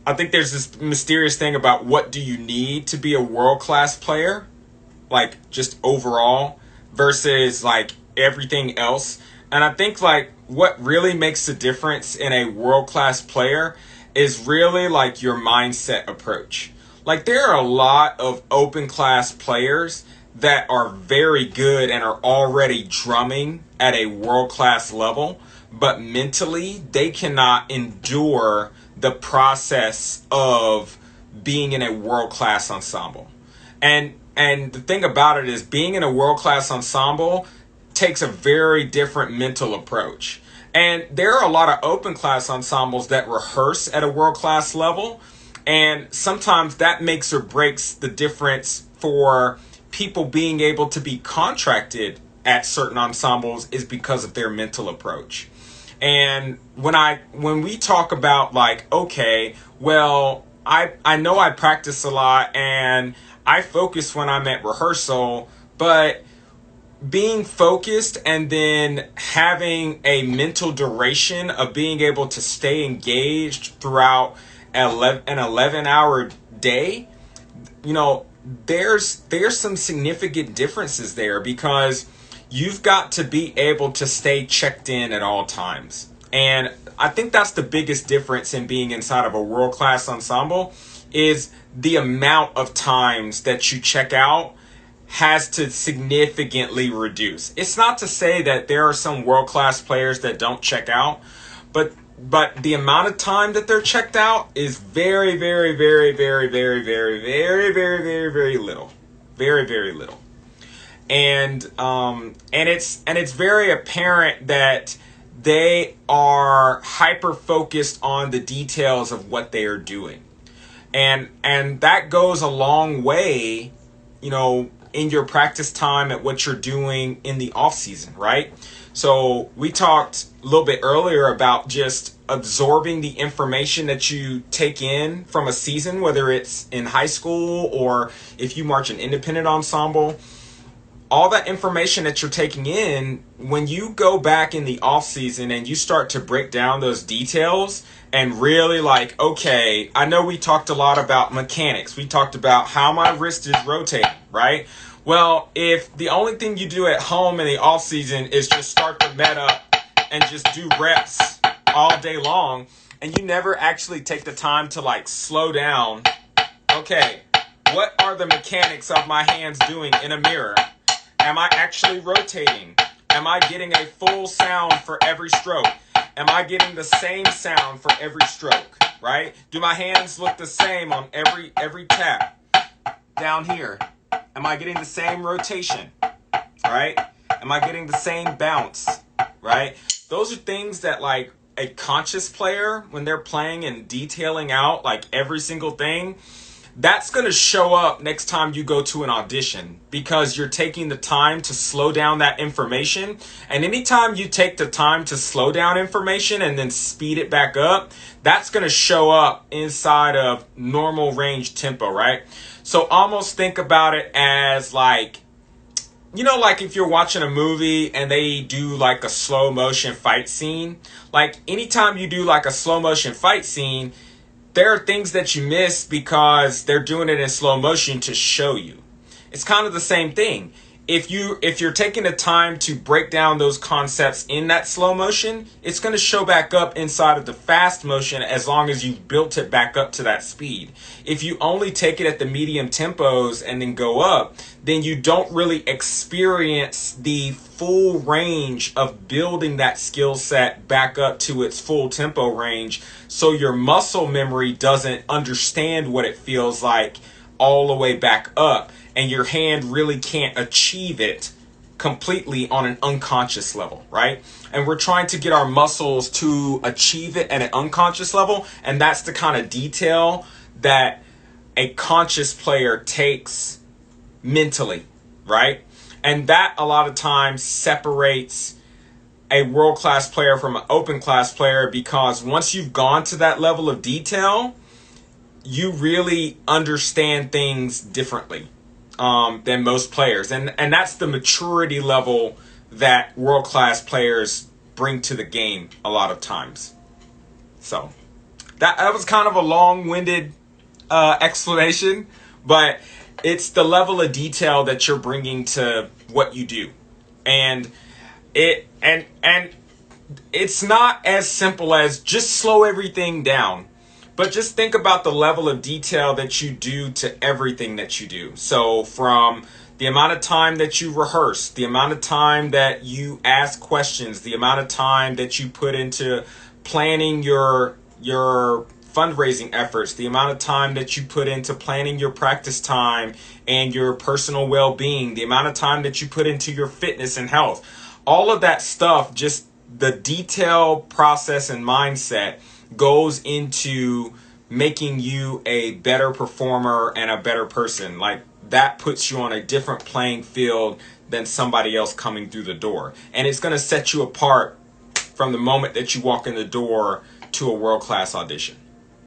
I think there's this mysterious thing about what do you need to be a world-class player, like just overall, versus like everything else. And I think like what really makes the difference in a world-class player is really like your mindset approach. Like there are a lot of open class players that are very good and are already drumming at a world-class level, but mentally they cannot endure the process of being in a world-class ensemble. And the thing about it is being in a world-class ensemble takes a very different mental approach. And there are a lot of open class ensembles that rehearse at a world-class level, and sometimes that makes or breaks the difference for people being able to be contracted at certain ensembles is because of their mental approach. And when we talk about like, okay, well, I know I practice a lot and I focus when I'm at rehearsal, but being focused and then having a mental duration of being able to stay engaged throughout an 11-hour day, you know, there's some significant differences there, because you've got to be able to stay checked in at all times. And I think that's the biggest difference in being inside of a world-class ensemble, is the amount of times that you check out has to significantly reduce. It's not to say that there are some world-class players that don't check out, but the amount of time that they're checked out is very, very, very, very, very, very, very, very, very, very little. Very, very little. And it's very apparent that they are hyper focused on the details of what they are doing. And that goes a long way, you know, in your practice time at what you're doing in the off season, right? So we talked a little bit earlier about just absorbing the information that you take in from a season, whether it's in high school or if you march an independent ensemble. All that information that you're taking in, when you go back in the off season and you start to break down those details and really like, okay, I know we talked a lot about mechanics. We talked about how my wrist is rotating, right? Well, if the only thing you do at home in the off season is just start the meta and just do reps all day long, and you never actually take the time to like slow down, okay, what are the mechanics of my hands doing in a mirror? Am I actually rotating? Am I getting a full sound for every stroke? Am I getting the same sound for every stroke, right? Do my hands look the same on every tap down here? Am I getting the same rotation, right? Am I getting the same bounce, right? Those are things that like a conscious player, when they're playing and detailing out like every single thing, that's going to show up next time you go to an audition, because you're taking the time to slow down that information. And anytime you take the time to slow down information and then speed it back up, that's going to show up inside of normal range tempo, right? So almost think about it as like, you know, like if you're watching a movie and they do like a slow motion fight scene, like anytime you do like a slow motion fight scene, there are things that you miss because they're doing it in slow motion to show you. It's kind of the same thing. If you're taking the time to break down those concepts in that slow motion, it's going to show back up inside of the fast motion as long as you've built it back up to that speed. If you only take it at the medium tempos and then go up, then you don't really experience the full range of building that skill set back up to its full tempo range. So your muscle memory doesn't understand what it feels like all the way back up. And your hand really can't achieve it completely on an unconscious level, right? And we're trying to get our muscles to achieve it at an unconscious level. And that's the kind of detail that a conscious player takes mentally, right? And that a lot of times separates a world-class player from an open-class player, because once you've gone to that level of detail, you really understand things differently than most players. And that's the maturity level that world-class players bring to the game a lot of times. So That was kind of a long-winded explanation, but it's the level of detail that you're bringing to what you do. And and it's not as simple as just slow everything down, but just think about the level of detail that you do to everything that you do. So from the amount of time that you rehearse, the amount of time that you ask questions, the amount of time that you put into planning your fundraising efforts, the amount of time that you put into planning your practice time and your personal well-being, the amount of time that you put into your fitness and health, all of that stuff, just the detail, process, and mindset goes into making you a better performer and a better person. Like, that puts you on a different playing field than somebody else coming through the door. And it's going to set you apart from the moment that you walk in the door to a world-class audition.